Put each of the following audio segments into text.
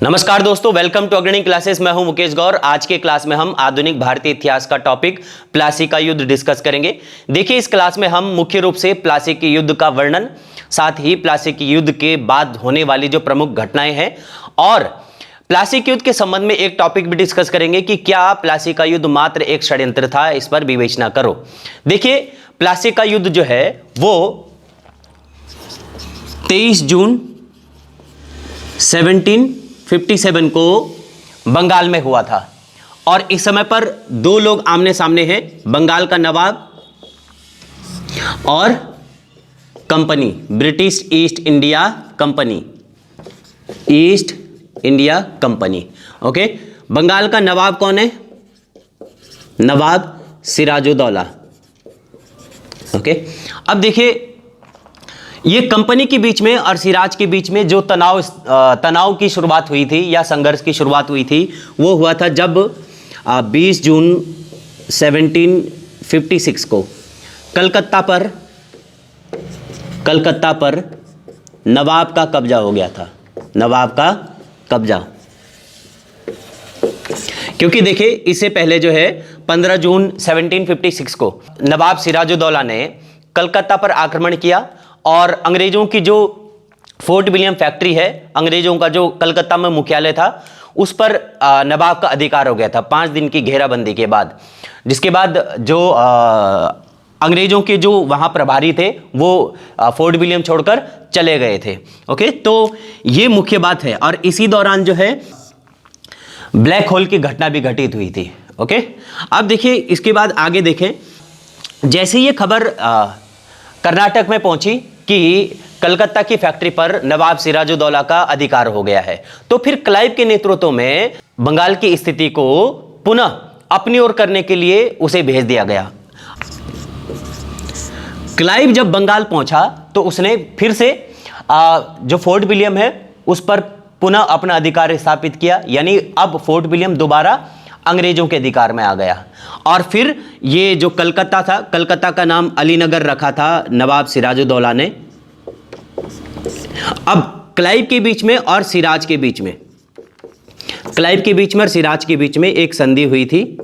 नमस्कार दोस्तों, welcome to अग्रणी क्लासेस। मैं हूं मुकेश गौर। आज के क्लास में हम आधुनिक भारतीय इतिहास का टॉपिक प्लासी का युद्ध डिस्कस करेंगे। देखिए, इस क्लास में हम मुख्य रूप से प्लासी के युद्ध का वर्णन, साथ ही प्लासी के युद्ध के बाद होने वाली जो प्रमुख घटनाएं हैं और प्लासी के युद्ध के संबंध में एक टॉपिक भी डिस्कस करेंगे कि क्या प्लासी का युद्ध मात्र एक षड्यंत्र था, इस पर विवेचना करो। देखिए, प्लासी का युद्ध जो है वो 23 जून 1757 को बंगाल में हुआ था और इस समय पर दो लोग आमने सामने हैं, बंगाल का नवाब और company, British East India company, East India company. Okay, Bengal का नवाब कौन है? नवाब सिराजुद्दौला। ओके, अब देखिए, ये कंपनी के बीच में और सिराज के बीच में जो तनाव की शुरुआत हुई थी या संघर्ष की शुरुआत हुई थी वो हुआ था जब 20 जून 1756 को कलकत्ता पर नवाब का कब्जा हो गया था। नवाब का कब्जा, क्योंकि देखिए इससे पहले जो है 15 जून 1756 को नवाब सिराजुद्दौला ने कलकत्ता पर आक्रमण किया और अंग्रेजों की जो फोर्ट विलियम फैक्ट्री है, अंग्रेजों का जो कलकत्ता में मुख्यालय था, उस पर नवाब का अधिकार हो गया था 5 दिन की घेराबंदी के बाद। जिसके बाद जो अंग्रेजों के जो वहाँ प्रभारी थे वो फोर्ट विलियम छोड़कर चले गए थे। ओके, तो ये मुख्य बात है और इसी दौरान जो है ब्लैक होल की घटना भी घटित हुई थी। ओके, अब देखिए इसके बाद आगे देखें, जैसे ये खबर कर्नाटक में पहुंची कि कलकत्ता की फैक्ट्री पर नवाब सिराजुद्दौला का अधिकार हो गया है, तो फिर क्लाइव के नेतृत्व में बंगाल की स्थिति को पुनः अपनी ओर करने के लिए उसे भेज दिया गया। क्लाइव जब बंगाल पहुंचा तो उसने फिर से जो फोर्ट विलियम है उस पर पुनः अपना अधिकार स्थापित किया, यानी अब फोर्ट विलियम दोबारा अंग्रेजों के अधिकार में आ गया। और फिर ये जो कलकत्ता था, कलकत्ता का नाम अलीनगर रखा था नवाब सिराजुद्दौला ने। अब क्लाइव के बीच में और सिराज के बीच में, क्लाइव के बीच में और सिराज के बीच में एक संधि हुई थी,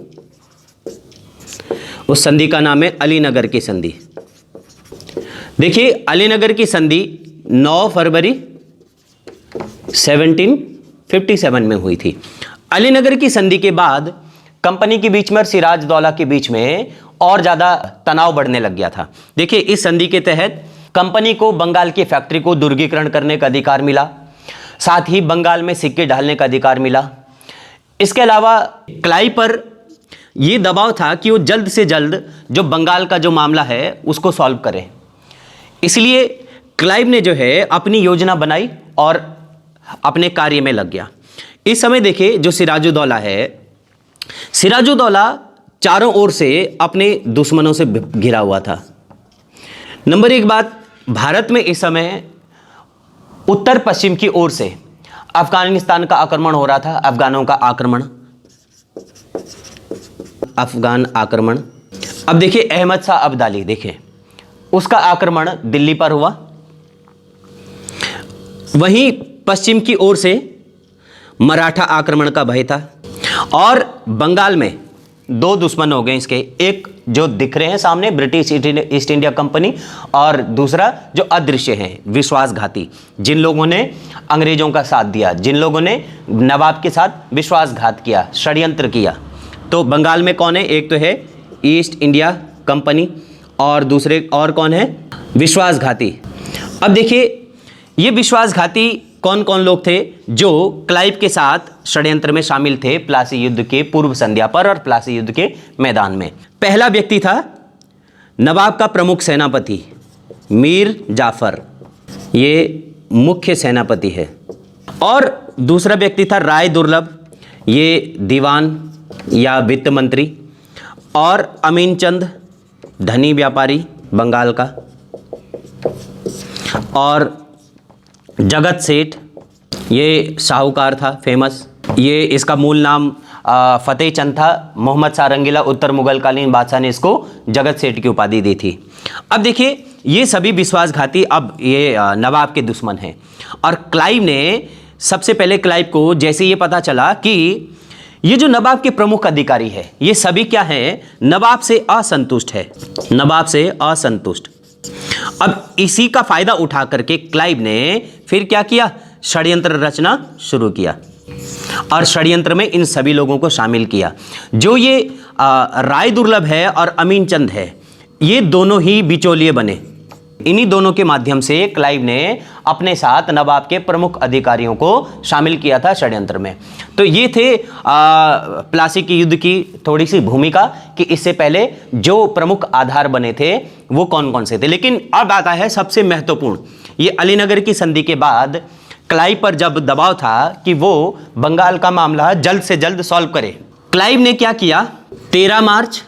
उस संधि का नाम है अलीनगर की संधि। देखिए, अलीनगर की संधि 9 फरवरी 1757 में हुई थी। अलीनगर की संधि के बाद कंपनी के बीच में और सिराजुद्दौला के बीच में और ज़्यादा तनाव बढ़ने लग गया था। देखिए, इस संधि के तहत कंपनी को बंगाल की फैक्ट्री को दुर्गीकरण करने का अधिकार मिला, साथ ही बंगाल में सिक्के ढालने का अधिकार मिला। इसके अलावा क्लाइव पर यह दबाव था कि वो जल्द से जल्द जो बंगाल का जो मामला है उसको सॉल्व करे। इसलिए क्लाइव ने जो है अपनी योजना बनाई और अपने कार्य में लग गया। इस समय देखिए, जो सिराजुद्दौला है, सिराजुद्दौला चारों ओर से अपने दुश्मनों से घिरा हुआ था। नंबर एक बात, भारत में इस समय उत्तर पश्चिम की ओर से अफगानिस्तान का आक्रमण हो रहा था, अफगानों का आक्रमण, अफगान आक्रमण। अब देखिए, अहमद शाह अब्दाली, देखिए उसका आक्रमण दिल्ली पर हुआ। वहीं पश्चिम की ओर से मराठा आक्रमण का भय था और बंगाल में दो दुश्मन हो गए इसके, एक जो दिख रहे हैं सामने ब्रिटिश ईस्ट इंडिया कंपनी और दूसरा जो अदृश्य हैं विश्वासघाती, जिन लोगों ने अंग्रेजों का साथ दिया, जिन लोगों ने नवाब के साथ विश्वासघात किया, षड्यंत्र किया। तो बंगाल में कौन है? एक तो है ईस्ट इंडिया कंपनी और दूसरे और कौन है? विश्वासघाती। अब देखिए, ये विश्वासघाती कौन कौन लोग थे जो क्लाइव के साथ षड्यंत्र में शामिल थे प्लासी युद्ध के पूर्व संध्या पर और प्लासी युद्ध के मैदान में? पहला व्यक्ति था नवाब का प्रमुख सेनापति मीर जाफर, ये मुख्य सेनापति है। और दूसरा व्यक्ति था राय दुर्लभ, ये दीवान या वित्त मंत्री। और अमीन चंद, धनी व्यापारी बंगाल का। और जगत सेठ, ये साहूकार था फेमस, ये इसका मूल नाम फतेह चंद था। मोहम्मद शाह रंगीला उत्तर मुगल कालीन बादशाह ने इसको जगत सेठ की उपाधि दी थी। अब देखिए, ये सभी विश्वासघाती अब ये नवाब के दुश्मन हैं और क्लाइव ने सबसे पहले क्लाइव को जैसे ये पता चला कि ये जो नवाब के प्रमुख अधिकारी है ये सभी क्या है, नवाब से असंतुष्ट है, नवाब से असंतुष्ट। अब इसी का फायदा उठा करके क्लाइव ने फिर क्या किया, षड्यंत्र रचना शुरू किया और षड्यंत्र में इन सभी लोगों को शामिल किया। जो ये राय दुर्लभ है और अमीन चंद है, ये दोनों ही बिचौलिए बने। इन्हीं दोनों के माध्यम से क्लाइव ने अपने साथ नवाब के प्रमुख अधिकारियों को शामिल किया था षड्यंत्र में। तो ये थे प्लासी के युद्ध की थोड़ी सी भूमिका कि इससे पहले जो प्रमुख आधार बने थे वो कौन कौन से थे। लेकिन अब आता है सबसे महत्वपूर्ण, ये अलीनगर की संधि के बाद क्लाइव पर जब दबाव था कि वो बंगाल का मामला जल्द से जल्द सॉल्व करे, क्लाइव ने क्या किया, 13 मार्च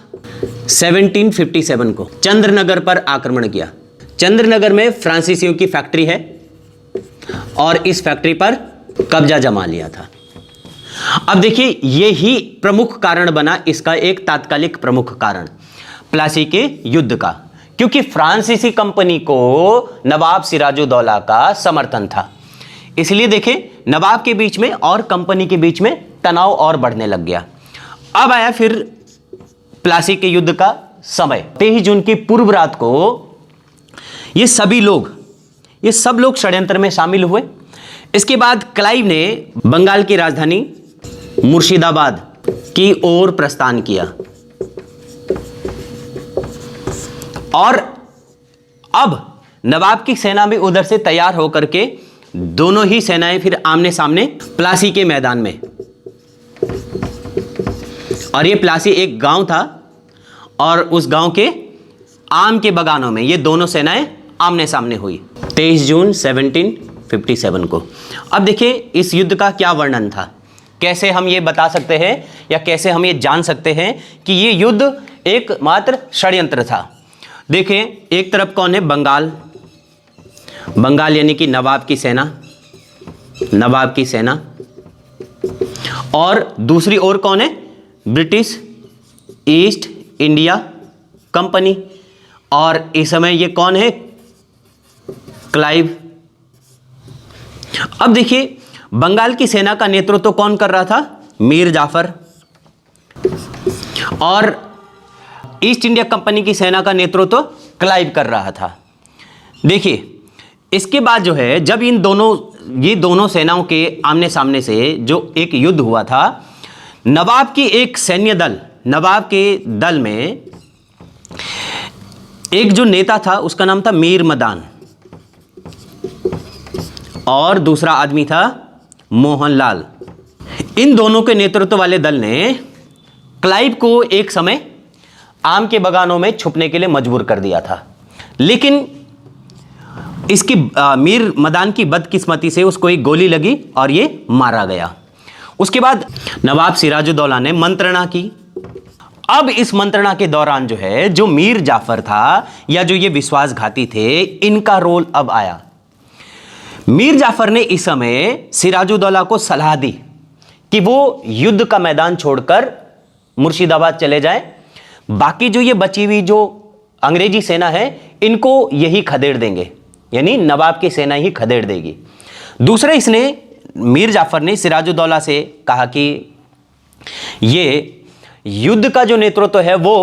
1757 को चंद्रनगर पर आक्रमण किया। चंद्रनगर में फ्रांसीसियों की फैक्ट्री है और इस फैक्ट्री पर कब्जा जमा लिया था। अब देखिए यही प्रमुख कारण बना, इसका एक तात्कालिक प्रमुख कारण प्लासी के युद्ध का, क्योंकि फ्रांसीसी कंपनी को नवाब सिराजुद्दौला का समर्थन था। इसलिए देखें नवाब के बीच में और कंपनी के बीच में तनाव और बढ़ने लग गया। अब आया फिर प्लासी के युद्ध का समय। 23 जून की पूर्व रात को ये सब लोग षड्यंत्र में शामिल हुए। इसके बाद क्लाइव ने बंगाल की राजधानी मुर्शिदाबाद की ओर प्रस्थान किया और अब नवाब की सेना भी उधर से तैयार होकर के दोनों ही सेनाएं फिर आमने सामने प्लासी के मैदान में। और ये प्लासी एक गांव था और उस गांव के आम के बगानों में ये दोनों सेनाएं आमने सामने हुई 23 जून 1757 को। अब देखिए इस युद्ध का क्या वर्णन था, कैसे हम ये बता सकते हैं या कैसे हम ये जान सकते हैं कि ये युद्ध एक मात्र षड्यंत्र था। देखिए एक तरफ कौन है, बंगाल यानी कि नवाब की सेना और दूसरी ओर कौन है, ब्रिटिश ईस्ट इंडिया कंपनी। और इस समय ये कौन है, क्लाइव। अब देखिए बंगाल की सेना का नेतृत्व कौन कर रहा था, मीर जाफर। और ईस्ट इंडिया कंपनी की सेना का नेतृत्व क्लाइव कर रहा था। देखिए इसके बाद जो है जब ये दोनों सेनाओं के आमने सामने से जो एक युद्ध हुआ था, नवाब के दल में एक जो नेता था उसका नाम था मीर मदान और दूसरा आदमी था मोहनलाल। इन दोनों के नेतृत्व वाले दल ने क्लाइव को एक समय आम के बगानों में छुपने के लिए मजबूर कर दिया था। लेकिन इसकी मीर मदान की बदकिस्मती से उसको एक गोली लगी और ये मारा गया। उसके बाद नवाब सिराजुद्दौला ने मंत्रणा की। अब इस मंत्रणा के दौरान जो है जो मीर जाफर था या जो ये विश्वासघाती थे, इनका रोल अब आया। मीर जाफर ने इस समय सिराजुद्दौला को सलाह दी कि वो युद्ध का मैदान छोड़कर मुर्शिदाबाद चले जाएं, बाकी जो ये बची हुई जो अंग्रेजी सेना है इनको यही खदेड़ देंगे, यानी नवाब की सेना ही खदेड़ देगी। दूसरे मीर जाफर ने सिराजुद्दौला से कहा कि ये युद्ध का जो नेतृत्व है वो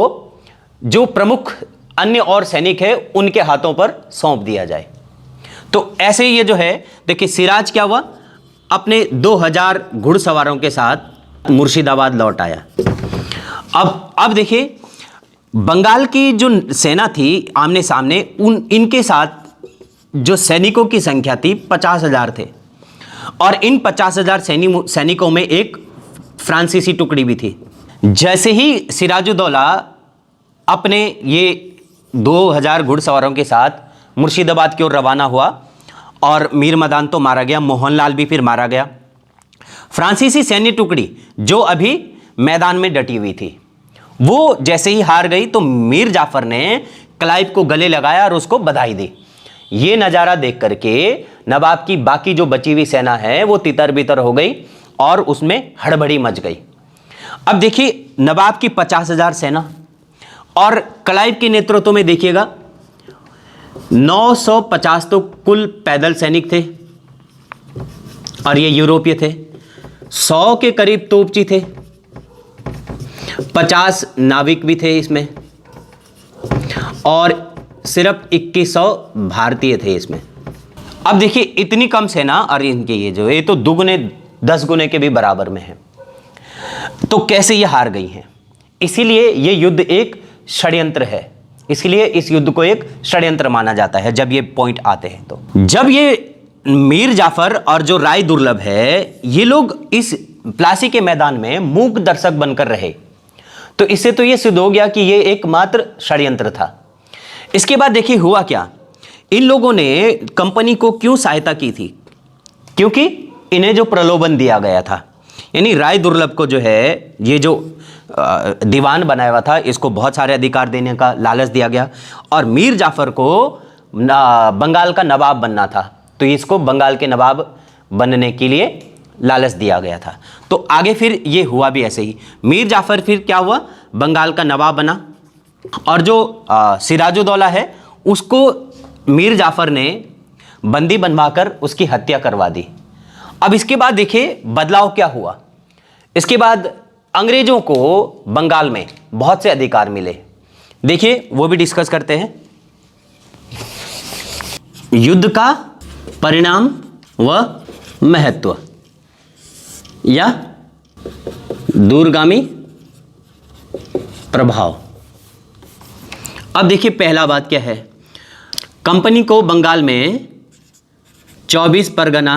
जो प्रमुख अन्य और सैनिक है उनके हाथों पर सौंप दिया जाए। तो ऐसे ही ये जो है देखिए सिराज क्या हुआ, अपने 2000 घुड़सवारों के साथ मुर्शिदाबाद लौट आया। अब देखिए बंगाल की जो सेना थी आमने सामने, इनके साथ जो सैनिकों की संख्या थी 50,000 थे और इन 50,000 सैनिकों में एक फ्रांसीसी टुकड़ी भी थी। जैसे ही सिराजुद्दौला अपने ये 2000 घुड़सवारों के साथ मुर्शिदाबाद की ओर रवाना हुआ और मीर मदान तो मारा गया, मोहनलाल भी फिर मारा गया। फ्रांसीसी सैन्य टुकड़ी जो अभी मैदान में डटी हुई थी वो जैसे ही हार गई तो मीर जाफर ने क्लाइव को गले लगाया और उसको बधाई दी। ये नज़ारा देख करके नवाब की बाकी जो बची हुई सेना है वो तितर बितर हो गई और उसमें हड़बड़ी मच गई। अब देखिए नवाब की 50,000 सेना और क्लाइव के नेतृत्व में देखिएगा 950 तो कुल पैदल सैनिक थे और ये यूरोपीय थे। 100 के करीब तोपची थे, 50 नाविक भी थे इसमें, और सिर्फ 2100 भारतीय थे इसमें। अब देखिए इतनी कम सेना और इनके ये तो दुगने 10 गुने के भी बराबर में है, तो कैसे ये हार गई हैं? इसीलिए ये युद्ध एक षड्यंत्र है, इसलिए इस युद्ध को एक षड्यंत्र माना जाता है जब ये पॉइंट आते हैं। तो जब ये मीर जाफर और जो राय दुर्लभ है, ये लोग इस प्लासी के मैदान में मूक दर्शक बनकर रहे, तो इससे तो ये सिद्ध हो गया कि ये एकमात्र षड्यंत्र था। इसके बाद देखिए हुआ क्या, इन लोगों ने कंपनी को क्यों सहायता की थी? क्योंकि इन्हें जो प्रलोभन दिया गया था, यानी राय दुर्लभ को जो है ये जो दीवान बनाया हुआ था, इसको बहुत सारे अधिकार देने का लालच दिया गया, और मीर जाफर को बंगाल का नवाब बनना था, तो इसको बंगाल के नवाब बनने के लिए लालच दिया गया था। तो आगे फिर ये हुआ भी ऐसे ही, मीर जाफर फिर क्या हुआ, बंगाल का नवाब बना, और जो सिराजुद्दौला है उसको मीर जाफर ने बंदी बनवाकर उसकी हत्या करवा दी। अब इसके बाद देखिए बदलाव क्या हुआ, इसके बाद अंग्रेजों को बंगाल में बहुत से अधिकार मिले। देखिए वो भी डिस्कस करते हैं। युद्ध का परिणाम व महत्व या दूरगामी प्रभाव। अब देखिए पहला बात क्या है, कंपनी को बंगाल में 24 परगना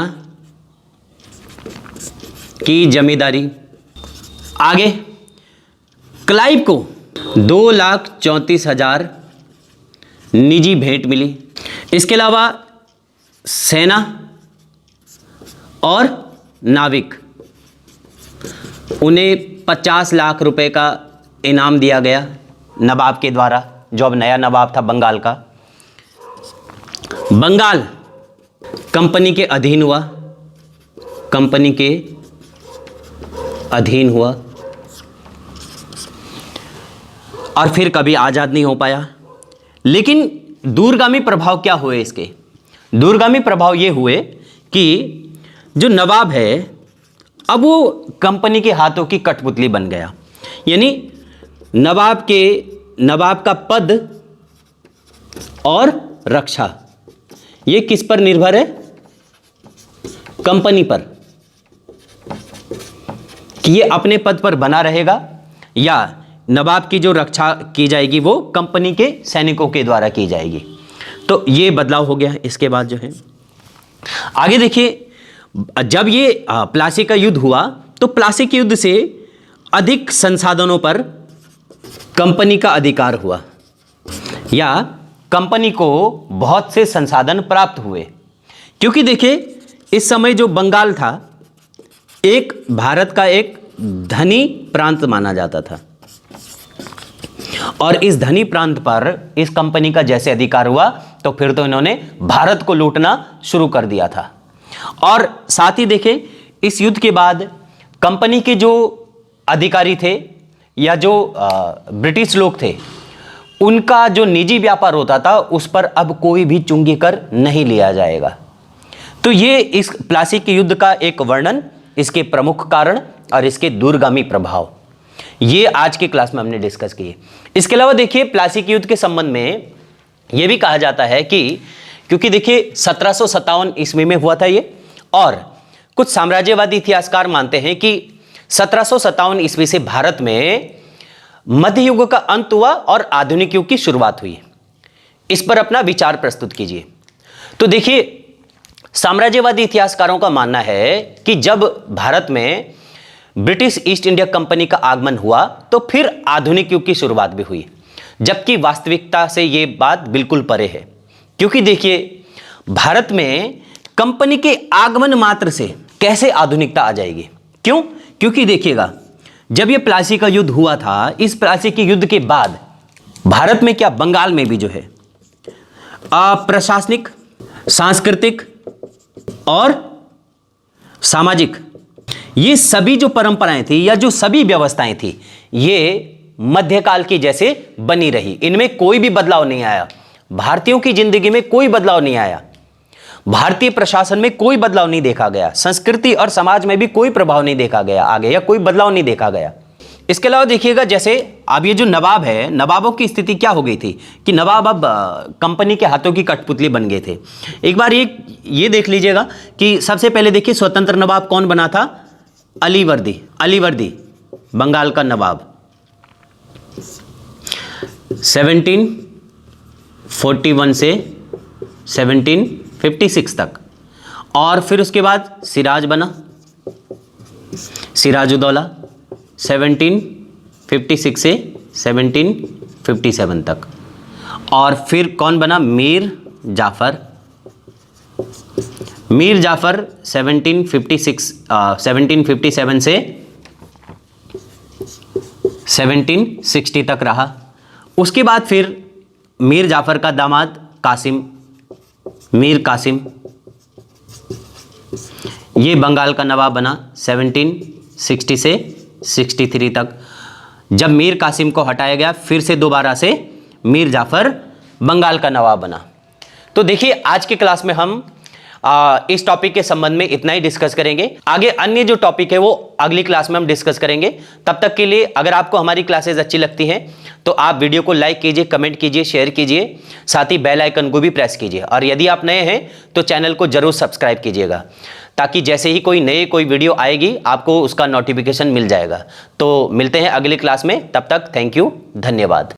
की जमींदारी। आगे क्लाइव को 2,34,000 निजी भेंट मिली। इसके अलावा सेना और नाविक, उन्हें 50 लाख रुपए का इनाम दिया गया नवाब के द्वारा, जो अब नया नवाब था बंगाल का। बंगाल कंपनी के अधीन हुआ, कंपनी के अधीन हुआ, और फिर कभी आज़ाद नहीं हो पाया। लेकिन दूरगामी प्रभाव क्या हुए इसके? दूरगामी प्रभाव ये हुए कि जो नवाब है अब वो कंपनी के हाथों की कठपुतली बन गया, यानी नवाब का पद और रक्षा ये किस पर निर्भर है? कंपनी पर, कि ये अपने पद पर बना रहेगा या नवाब की जो रक्षा की जाएगी वो कंपनी के सैनिकों के द्वारा की जाएगी। तो ये बदलाव हो गया। इसके बाद जो है आगे देखिए, जब ये प्लासी का युद्ध हुआ तो प्लासी के युद्ध से अधिक संसाधनों पर कंपनी का अधिकार हुआ, या कंपनी को बहुत से संसाधन प्राप्त हुए। क्योंकि देखिए इस समय जो बंगाल था एक भारत का एक धनी प्रांत माना जाता था, और इस धनी प्रांत पर इस कंपनी का जैसे अधिकार हुआ तो फिर तो इन्होंने भारत को लूटना शुरू कर दिया था। और साथ ही देखें इस युद्ध के बाद कंपनी के जो अधिकारी थे या जो ब्रिटिश लोग थे, उनका जो निजी व्यापार होता था उस पर अब कोई भी चुंगी कर नहीं लिया जाएगा। तो ये इस प्लासी के युद्ध का एक वर्णन, इसके प्रमुख कारण और इसके दूरगामी प्रभाव, ये आज की क्लास में हमने डिस्कस किए। इसके अलावा देखिए प्लासी के युद्ध के संबंध में यह भी कहा जाता है कि क्योंकि देखिए 1757 ईस्वी में हुआ था ये, और कुछ साम्राज्यवादी इतिहासकार मानते हैं कि 1757 ईस्वी से भारत में मध्य युग का अंत हुआ और आधुनिक युग की शुरुआत हुई। इस पर अपना विचार प्रस्तुत कीजिए। तो देखिए साम्राज्यवादी इतिहासकारों का मानना है कि जब भारत में ब्रिटिश ईस्ट इंडिया कंपनी का आगमन हुआ तो फिर आधुनिक युग की शुरुआत भी हुई, जबकि वास्तविकता से ये बात बिल्कुल परे है। क्योंकि देखिए भारत में कंपनी के आगमन मात्र से कैसे आधुनिकता आ जाएगी? क्यों? क्योंकि देखिएगा जब ये प्लासी का युद्ध हुआ था, इस प्लासी के युद्ध के बाद भारत में क्या बंगाल में भी जो है प्रशासनिक, सांस्कृतिक और सामाजिक, ये सभी जो परंपराएं थी या जो सभी व्यवस्थाएं थी ये मध्यकाल की जैसे बनी रही, इनमें कोई भी बदलाव नहीं आया। भारतीयों की जिंदगी में कोई बदलाव नहीं आया। भारतीय प्रशासन में कोई बदलाव नहीं देखा गया, संस्कृति और समाज में भी कोई प्रभाव नहीं देखा गया आगे, या कोई बदलाव नहीं देखा गया। इसके अलावा देखिएगा, जैसे अब ये जो नवाब है, नवाबों की स्थिति क्या हो गई थी कि नवाब अब कंपनी के हाथों की कठपुतली बन गए थे। एक बार ये देख लीजिएगा कि सबसे पहले देखिए स्वतंत्र नवाब कौन बना था? अलीवर्दी बंगाल का नवाब 1741 से 1756 तक। और फिर उसके बाद सिराज बना, सिराजुद्दौला 1756 से 1757 तक। और फिर कौन बना? मीर जाफ़र 1757 से 1760 तक रहा। उसके बाद फिर मीर जाफ़र का दामाद मीर कासिम, ये बंगाल का नवाब बना 1760 से 63 तक। जब मीर कासिम को हटाया गया, फिर से दोबारा से मीर जाफ़र बंगाल का नवाब बना। तो देखिए, आज की क्लास में हम इस टॉपिक के संबंध में इतना ही डिस्कस करेंगे। आगे अन्य जो टॉपिक है वो अगली क्लास में हम डिस्कस करेंगे। तब तक के लिए अगर आपको हमारी क्लासेस अच्छी लगती हैं तो आप वीडियो को लाइक कीजिए, कमेंट कीजिए, शेयर कीजिए, साथ ही बेल आइकन को भी प्रेस कीजिए। और यदि आप नए हैं तो चैनल को जरूर सब्सक्राइब कीजिएगा, ताकि जैसे ही कोई वीडियो आएगी आपको उसका नोटिफिकेशन मिल जाएगा। तो मिलते हैं अगली क्लास में, तब तक थैंक यू, धन्यवाद।